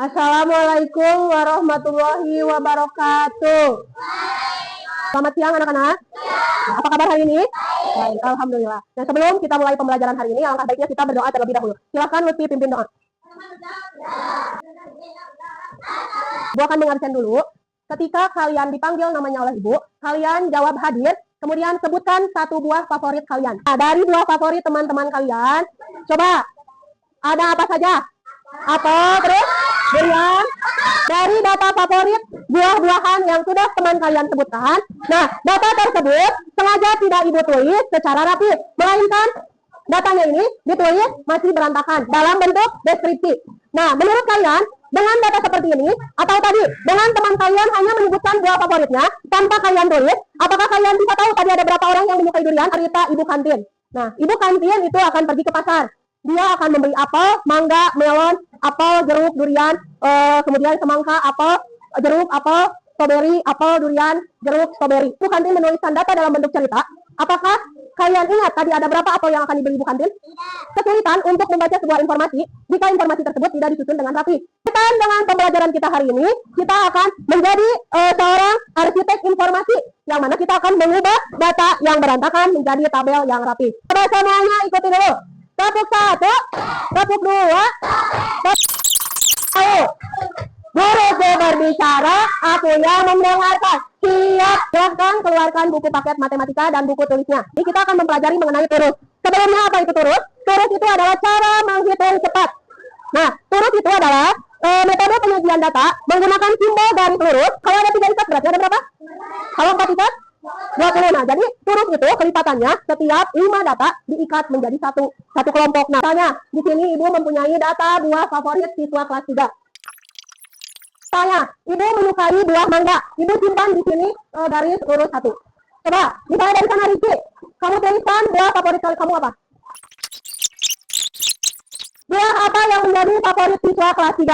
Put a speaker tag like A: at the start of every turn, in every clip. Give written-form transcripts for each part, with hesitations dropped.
A: Assalamualaikum warahmatullahi wabarakatuh. Selamat siang anak-anak. Apa kabar hari ini? Baik, alhamdulillah. Dan sebelum kita mulai pembelajaran hari ini, alangkah baiknya kita berdoa terlebih dahulu. Silakan Lutfi pimpin doa. Ibu akan mengajukan dulu. Ketika kalian dipanggil namanya oleh ibu, kalian jawab hadir. Kemudian sebutkan satu buah favorit kalian. Nah, dari buah favorit teman-teman kalian, coba ada apa saja? Apel, terus durian. Dari data favorit buah-buahan yang sudah teman kalian sebutkan, nah data tersebut sengaja tidak ibu tulis secara rapi, melainkan datanya ini ditulis masih berantakan dalam bentuk deskripsi. Nah, menurut kalian dengan data seperti ini, atau tadi dengan teman kalian hanya menyebutkan buah favoritnya tanpa kalian tulis, apakah kalian bisa tahu tadi ada berapa orang yang menyukai durian? Cerita ibu kantin. Nah, ibu kantin itu akan pergi ke pasar. Dia akan membeli apel, mangga, melon, apel, jeruk, durian, kemudian semangka, apel, jeruk, apel, stroberi, apel, durian, jeruk, stroberi. Ibu kantin menuliskan data dalam bentuk cerita. Apakah kalian ingat tadi ada berapa apel yang akan dibeli ibu kantin? Kesulitan untuk membaca sebuah informasi jika informasi tersebut tidak disusun dengan rapi. Dan dengan pembelajaran kita hari ini, kita akan menjadi seorang arsitek informasi, yang mana kita akan mengubah data yang berantakan menjadi tabel yang rapi. Coba semuanya ikuti dulu. Tepuk satu, tepuk dua, ayo. Guruku berbicara, aku yang mendengarkan. Siap, silahkan keluarkan buku paket matematika dan buku tulisnya. Ini kita akan mempelajari mengenai turut. Sebelumnya apa itu turut? Turut itu adalah cara menghitung cepat. Nah, turut itu adalah metode penyajian data menggunakan simbol dari turut. Kalau ada 3 ikat berarti ada berapa? Kalau 4 ikat? 20. Nah, jadi turut itu kelipatannya setiap 5 data diikat menjadi satu kelompok. Nah, misalnya di sini ibu mempunyai data buah favorit siswa kelas 3. Misalnya, ibu menyukai buah mangga. Ibu simpan di sini garis urut 1. Coba, misalnya dari sana Riki, kamu tuliskan buah favorit kamu apa? Buah apa yang menjadi favorit siswa kelas 3?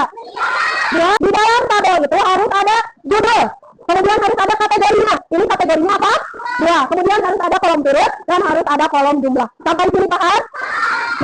A: Buah. Di dalam tabel itu harus ada judul. Kemudian harus ada kategorinya. Ini kategorinya apa? Buah. Kemudian harus ada kolom turut dan harus ada kolom jumlah. Sampai sini paham?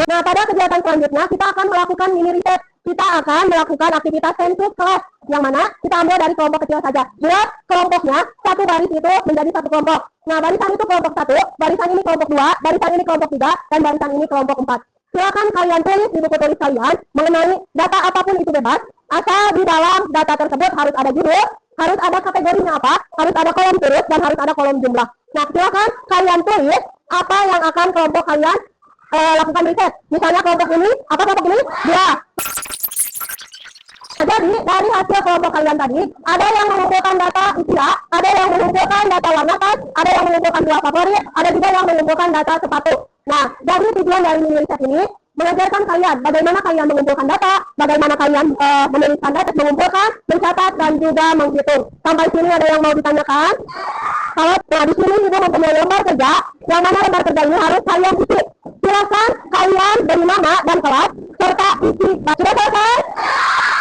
A: Nah, pada kegiatan selanjutnya kita akan melakukan mini riset. Kita akan melakukan aktivitas sensus kelas, yang mana kita ambil dari kelompok kecil saja. Buat kelompoknya, satu baris itu menjadi satu kelompok. Nah, barisan itu kelompok 1, barisan ini kelompok 2, barisan ini kelompok 3, dan barisan ini kelompok 4. Silakan kalian tulis di buku tulis kalian mengenai data apapun itu bebas, asal di dalam data tersebut harus ada judul, harus ada kategorinya apa, harus ada kolom turut, dan harus ada kolom jumlah. Nah, silakan kalian tulis apa yang akan kelompok kalian lakukan riset. Misalnya kelompok ini, apa kelompok ini? Buah. Jadi dari hasil kelompok kalian tadi, ada yang mengumpulkan data usia, ada yang mengumpulkan data warna tas, ada yang mengumpulkan buah favorit, ada juga yang mengumpulkan data sepatu. Nah, jadi tujuan dari mini riset ini mengajarkan kalian bagaimana kalian mengumpulkan data, bagaimana kalian menuliskan data, mengumpulkan, mencatat, dan juga menghitung. Sampai sini ada yang mau ditanyakan? Kalau nah di sini ibu mempunyai lembar kerja, yang mana lembar kerja ini harus kalian isi. Silakan kalian beri nama dan kelas serta isi. Sudah selesai?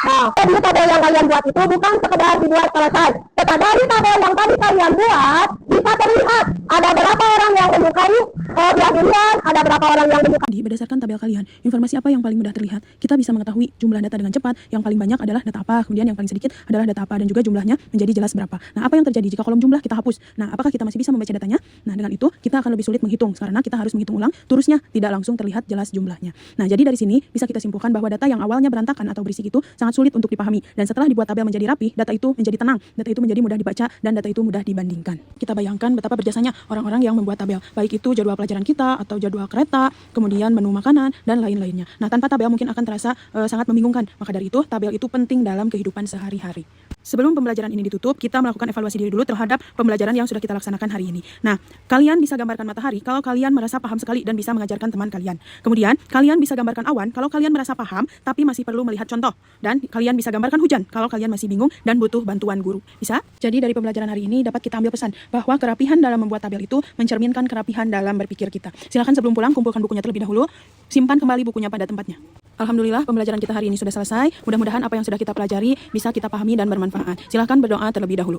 A: Nah, jadi tabel yang kalian buat itu bukan sekedar dibuat selesai. Tetapi dari tabel yang tadi kalian buat bisa terlihat ada berapa orang yang menyukai buah durian, ada berapa orang yang menyukai.
B: Berdasarkan tabel kalian, informasi apa yang paling mudah terlihat, kita bisa mengetahui jumlah data dengan cepat. Yang paling banyak adalah data apa, kemudian yang paling sedikit adalah data apa, dan juga jumlahnya menjadi jelas berapa. Nah, apa yang terjadi jika kolom jumlah kita hapus? Nah, apakah kita masih bisa membaca datanya? Nah, dengan itu kita akan lebih sulit menghitung karena kita harus menghitung ulang, terusnya tidak langsung terlihat jelas jumlahnya. Nah, jadi dari sini bisa kita simpulkan bahwa data yang awalnya berantakan atau berisik itu sangat sulit untuk dipahami, dan setelah dibuat tabel menjadi rapi, data itu menjadi tenang, data itu menjadi mudah dibaca, dan data itu mudah dibandingkan. Kita bayangkan betapa berjasanya orang-orang yang membuat tabel, baik itu jadwal pelajaran kita atau jadwal kereta, kemudian menu makanan, dan lain-lainnya. Nah, tanpa tabel mungkin akan terasa sangat membingungkan. Maka dari itu, tabel itu penting dalam kehidupan sehari-hari. Sebelum pembelajaran ini ditutup, kita melakukan evaluasi diri dulu terhadap pembelajaran yang sudah kita laksanakan hari ini. Nah, kalian bisa gambarkan matahari kalau kalian merasa paham sekali dan bisa mengajarkan teman kalian. Kemudian, kalian bisa gambarkan awan kalau kalian merasa paham tapi masih perlu melihat contoh. Dan kalian bisa gambarkan hujan kalau kalian masih bingung dan butuh bantuan guru. Bisa? Jadi dari pembelajaran hari ini dapat kita ambil pesan bahwa kerapihan dalam membuat tabel itu mencerminkan kerapihan dalam berpikir kita. Silakan sebelum pulang kumpulkan bukunya terlebih dahulu, simpan kembali bukunya pada tempatnya. Alhamdulillah, pembelajaran kita hari ini sudah selesai. Mudah-mudahan apa yang sudah kita pelajari bisa kita pahami dan bermanfaat. Silakan berdoa terlebih dahulu.